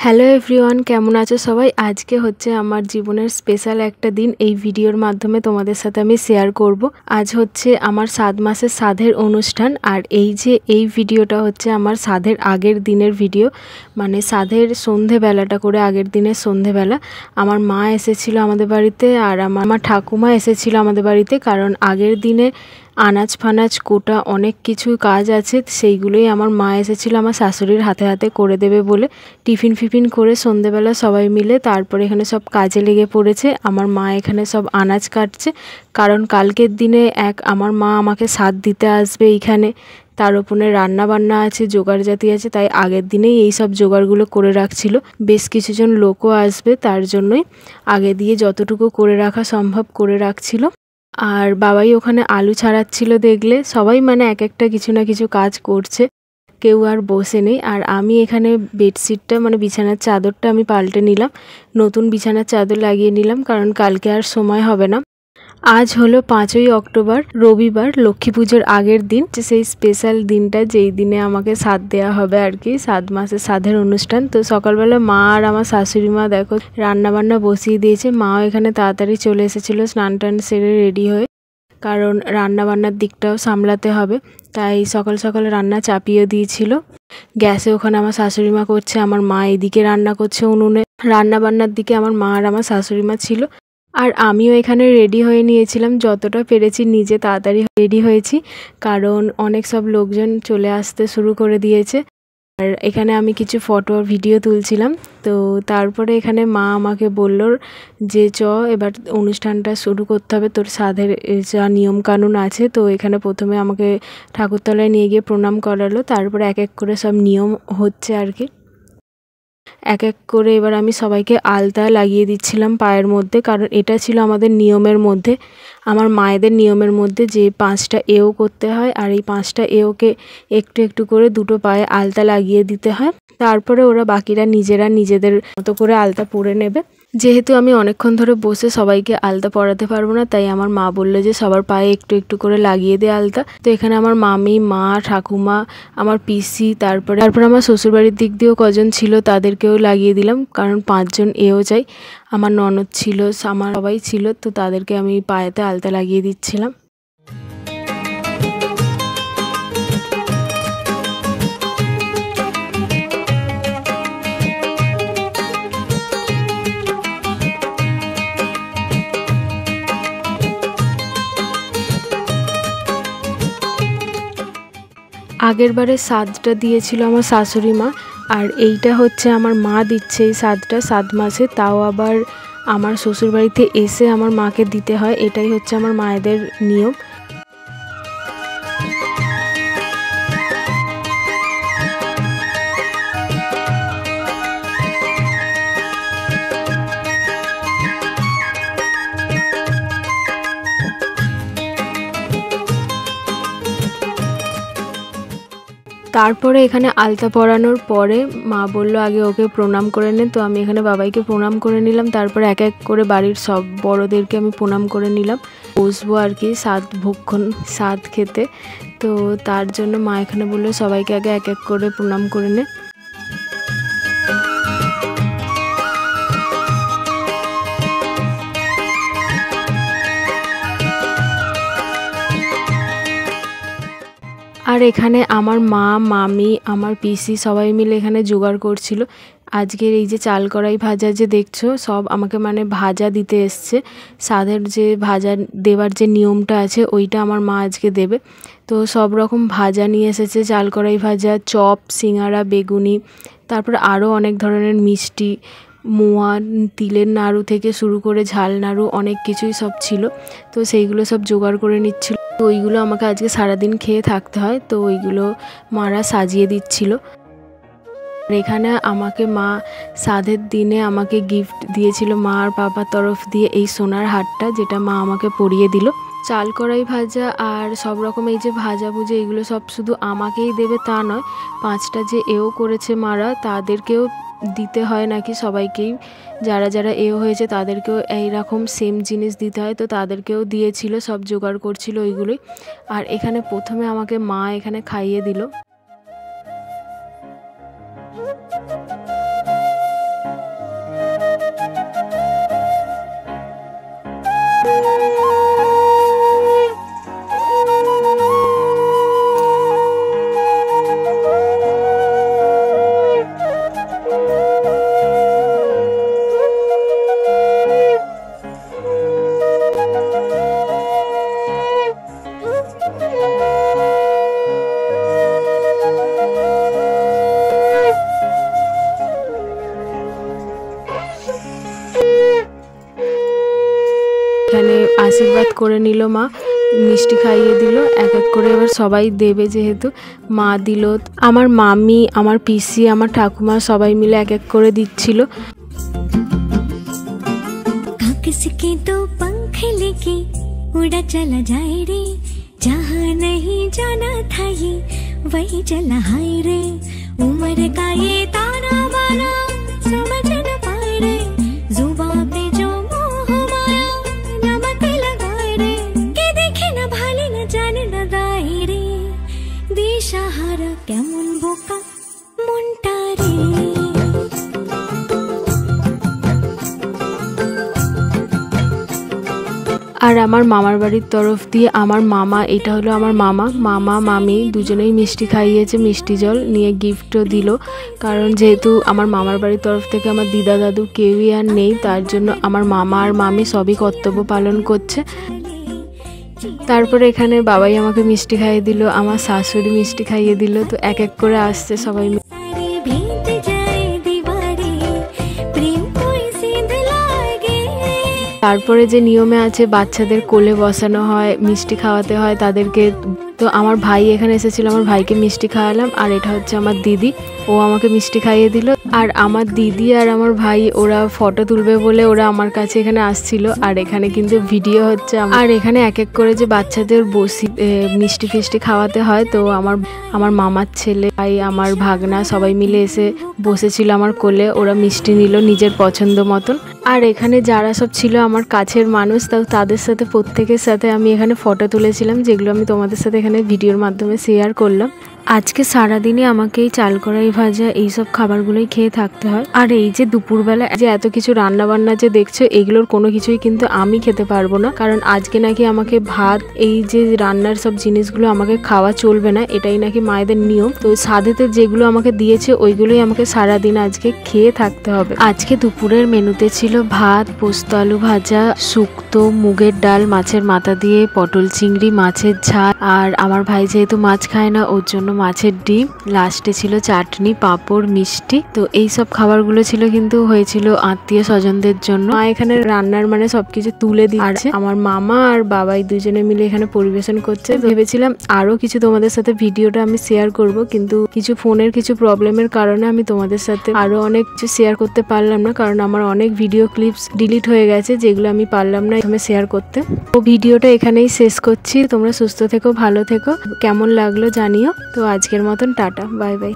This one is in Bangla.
হ্যালো এভরিওয়ান, কেমন আছো সবাই? আজকে হচ্ছে আমার জীবনের স্পেশাল একটা দিন। এই ভিডিওর মাধ্যমে তোমাদের সাথে আমি শেয়ার করব। আজ হচ্ছে আমার 7 মাসের শ্রাদ্ধের অনুষ্ঠান। আর এই ভিডিওটা হচ্ছে আমার শ্রাদ্ধের আগের দিনের ভিডিও, মানে শ্রাদ্ধের সন্ধেবেলাটা করে আগের দিনের সন্ধেবেলা আমার মা এসেছিল আমাদের বাড়িতে, আর আমার ঠাকুমা এসেছিল আমাদের বাড়িতে। কারণ আগের দিনে আনাজ ফানাজ কোটা অনেক কিছু কাজ আছে, সেইগুলোই আমার মা এসেছিল আমার শাশুড়ির হাতে হাতে করে দেবে বলে। টিফিন ফিফিন করে সন্ধেবেলা সবাই মিলে তারপরে এখানে সব কাজে লেগে পড়েছে। আমার মা এখানে সব আনাজ কাটছে, কারণ কালকের দিনে আমার মা আমাকে শ্রাদ্ধ দিতে আসবে এইখানে। তার উপরে রান্না বান্না আছে, জোগাড় জাতি আছে, তাই আগের দিনেই এই সব জোগাড়গুলো করে রাখছিল। বেশ কিছুজন লোকও আসবে, তার জন্যই আগে দিয়ে যতটুকু করে রাখা সম্ভব করে রাখছিল। আর বাবাই ওখানে আলু ছাড়াচ্ছিল, দেখলে সবাই মানে এক একটা কিছু না কিছু কাজ করছে, কেউ আর বসে নেই। আর আমি এখানে বেডশিটটা মানে বিছানার চাদরটা আমি পাল্টে নিলাম, নতুন বিছানার চাদর লাগিয়ে নিলাম, কারণ কালকে আর সময় হবে না। আজ হলো 5ই অক্টোবর, রবিবার, লক্ষ্মী পুজোর আগের দিন, সেই স্পেশাল দিনটা যেই দিনে আমাকে শ্রাদ্ধ দেওয়া হবে আর কি, 7 মাসের শ্রাদ্ধের অনুষ্ঠান। তো সকালবেলা মা আর আমার শাশুড়ি মা দেখো রান্না বান্না বসিয়ে দিয়েছে। মাও এখানে তাড়াতাড়ি চলে এসেছিলো স্নান টান সেরে রেডি হয়ে, কারণ রান্না বান্নার দিকটাও সামলাতে হবে, তাই সকাল সকাল রান্না চাপিয়ে দিয়েছিল। গ্যাসে ওখানে আমার শাশুড়ি মা করছে, আমার মা এদিকে রান্না করছে উনুনে। রান্না বান্নার দিকে আমার মা আর আমার শাশুড়ি মা ছিল, আর আমিও এখানে রেডি হয়ে নিয়েছিলাম, যতটা পেরেছি নিজে তাড়াতাড়ি রেডি হয়েছি, কারণ অনেক সব লোকজন চলে আসতে শুরু করে দিয়েছে। আর এখানে আমি কিছু ফটো ভিডিও তুলছিলাম। তো তারপরে এখানে মা আমাকে বলল যে এবার অনুষ্ঠানটা শুরু করতে হবে, তোর শ্রাদ্ধের যা নিয়মকানুন আছে। তো এখানে প্রথমে আমাকে ঠাকুরতলায় নিয়ে গিয়ে প্রণাম করালো, তারপরে এক এক করে সব নিয়ম হচ্ছে আর কি। এক এক করে এবার আমি সবাইকে আলতা লাগিয়ে দিচ্ছিলাম পায়ের মধ্যে, কারণ এটা ছিল আমাদের নিয়মের মধ্যে, আমার মায়েদের নিয়মের মধ্যে, যে 5টা এও করতে হয়। আর এই 5টা এওকে একটু একটু করে দুটো পায়ে আলতা লাগিয়ে দিতে হয়। তারপরে ওরা বাকিরা নিজেরা নিজেদের মতো করে আলতা পরে নেবে। যেহেতু আমি অনেকক্ষণ ধরে বসে সবাইকে আলতা পরাতে পারবো না, তাই আমার মা বললো যে সবার পায়ে একটু একটু করে লাগিয়ে দে আলতা। তো এখানে আমার মামি, মা, ঠাকুমা, আমার পিসি, তারপরে আমার শ্বশুরবাড়ির দিক দিয়েও কজন ছিল তাদেরকেও লাগিয়ে দিলাম, কারণ 5 জন এও চাই। আমার ননদ ছিল, আমার সবাই ছিল, তো তাদেরকে আমি পায়েতে আলতা লাগিয়ে দিচ্ছিলাম। আগের বারে শ্রাদ্ধটা দিয়েছিল আমার শাশুড়ি মা, আর এইটা হচ্ছে আমার মা দিচ্ছে এই শ্রাদ্ধটা 7 মাসে, তাও আবার আমার শ্বশুরবাড়িতে এসে আমার মাকে দিতে হয়। এটাই হচ্ছে আমার মায়েদের নিয়ম। তারপরে এখানে আলতা পরানোর পরে মা বললো আগে ওকে প্রণাম করে নে। তো আমি এখানে বাবাইকে প্রণাম করে নিলাম, তারপরে এক এক করে বাড়ির সব বড়োদেরকে আমি প্রণাম করে নিলাম। বসবো আর কি ভক্ষণ শ্রাদ্ধ খেতে। তো তার জন্য মা এখানে বললো সবাইকে আগে এক এক করে প্রণাম করে নে। আর এখানে আমার মা, মামি, আমার পিসি সবাই মিলে এখানে জোগাড় করছিল। আজকের এই যে চাল কড়াই ভাজা যে দেখছো, সব আমাকে মানে ভাজা দিতে এসছে। শ্রাদ্ধের যে ভাজা দেওয়ার যে নিয়মটা আছে ওইটা আমার মা আজকে দেবে। তো সব রকম ভাজা নিয়ে এসেছে, চাল কড়াই ভাজা, চপ, সিঙ্গারা, বেগুনি, তারপরে আরও অনেক ধরনের মিষ্টি, মোয়া, তিলের নাড়ু থেকে শুরু করে ঝাল নাড়ু, অনেক কিছুই সব ছিল। তো সেইগুলো সব জোগাড় করে নিচ্ছিল। তো ওইগুলো আমাকে আজকে সারাদিন খেয়ে থাকতে হয়, তো ওইগুলো মারা সাজিয়ে দিচ্ছিল। আর এখানে আমাকে মা শ্রাদ্ধের দিনে আমাকে গিফট দিয়েছিল মা আর বাবার তরফ দিয়ে, এই সোনার হারটা, যেটা মা আমাকে পরিয়ে দিল। চাল কড়াই ভাজা আর সব রকম এই যে ভাজা ভুজা, এগুলো সব শুধু আমাকেই দেবে তা নয়, 5টা যে এও করেছে মারা তাদেরকেও দিতে হয় নাকি সবাইকেই। যারা যারা এও হয়েছে তাদেরকেও এইরকম সেম জিনিস দিতে হয়, তো তাদেরকেও দিয়েছিল, সব জোগাড় করছিল ওইগুলোই। আর এখানে প্রথমে আমাকে মা এখানে খাইয়ে দিল। আশীর্বাদ করে নিল মা, মিষ্টি খাইয়ে দিল এক এক করে। এবার সবাই দেবে যেহেতু মা দিল, আমার মামি, আমার পিসি, আমার ঠাকুমা সবাই মিলে এক এক করে দিচ্ছিল। किसके दो पंख लेके उड़ा चला जाए रे, जहाँ नहीं जाना था ये वही चला हाय रे। उम्र का ये ताना बाना समझ न पाए रे, जुबां पे जो मोह माया नमक लगाए रे। के देखे न भाले न जाने न दाए रे, दिशाहारा केमन बोका मुंटा रे। আর আমার মামার বাড়ির তরফ দিয়ে আমার মামা, এটা হলো আমার মামা মামি দুজনেই মিষ্টি খাইয়েছে, মিষ্টি জল নিয়ে গিফটও দিল। কারণ যেহেতু আমার মামার বাড়ির তরফ থেকে আমার দিদা দাদু কেউই আর নেই, তার জন্য আমার মামা আর মামি সবই কর্তব্য পালন করছে। তারপরে এখানে বাবাই আমাকে মিষ্টি খাইয়ে দিল, আমার শাশুড়ি মিষ্টি খাইয়ে দিল। তো এক এক করে আসছে সবাই। তারপরে যে নিয়মে আছে বাচ্চাদের কোলে বসানো হয়, মিষ্টি খাওয়াতে হয় তাদেরকে। তো আমার ভাই এখানে এসেছিল, আমার ভাইকে মিষ্টি খাওয়ালাম। আর এটা হচ্ছে আমার দিদি, ও আমাকে মিষ্টি খাইয়ে দিল। আর আমার দিদি আর আমার ভাই ওরা ফটো তুলবে বলে ওরা আমার কাছে এখানে আসছিল। আর এখানে কিন্তু ভিডিও হচ্ছে। আর এখানে এক এক করে যে বাচ্চাদের বসি মিষ্টি ফিষ্টি খাওয়াতে হয়। তো আমার মামার ছেলে, ভাই, আমার ভাগনা সবাই মিলে এসে বসেছিল আমার কোলে। ওরা মিষ্টি নিল নিজের পছন্দ মতন। আর এখানে যারা সব ছিল আমার কাছের মানুষ, তাদের সাথে প্রত্যেকের সাথে আমি এখানে ফটো তুলেছিলাম, যেগুলো আমি তোমাদের সাথে এখানে ভিডিওর মাধ্যমে শেয়ার করলাম। আজকে সারাদিনে আমাকে এই চাল কড়াই ভাজা এইসব খাবারগুলোই খেয়ে থাকতে হয়। আর এই যে দুপুরবেলা যে এত কিছু রান্না বান্না যে দেখছো, এগুলোর কোনো কিছুই কিন্তু আমি খেতে পারবো না। কারণ আজকে নাকি আমাকে ভাত, এই যে রান্নার সব জিনিসগুলো আমাকে খাওয়া চলবে না, এটাই নাকি মায়েদের নিয়ম। তো সাধেতে যেগুলো আমাকে দিয়েছে ওইগুলোই আমাকে সারাদিন আজকে খেয়ে থাকতে হবে। আজকে দুপুরের মেনুতে ছিল ভাত, পোস্ত আলু ভাজা, শুক্তো, মুগের ডাল, মাছের মাথা দিয়ে, পটল চিংড়ি, মাছের ঝাল। আর আমার ভাই যেহেতু মাছ খায় না, ওর জন্য মাছের ডিম, লাস্টে ছিল চাটনি, পাঁপড়, মিষ্টি। তো এই সব খাবারগুলো ছিল, কিন্তু হয়েছিল আত্মীয় স্বজনদের জন্য। মা এখানে রান্নার মানে সবকিছু তুলে দিচ্ছে। আমার মামা আর বাবাই দুজনে মিলে এখানে পরিবেশন করছে। ভেবেছিলাম আরো কিছু তোমাদের সাথে ভিডিওটা আমি শেয়ার করব, কিন্তু কিছু ফোনের কিছু প্রবলেমের কারণে আমি তোমাদের সাথে আরো অনেক কিছু শেয়ার করতে পারলাম না। কারণ আমার অনেক ভিডিও ক্লিপস ডিলিট হয়ে গেছে, যেগুলো আমি পারলাম না এখানে শেয়ার করতে। তো ভিডিওটা এখানেই শেষ করছি। তোমরা সুস্থ থেকো, ভালো থেকো, কেমন লাগলো জানিও। তো আজকের মতন টাটা, বাই বাই।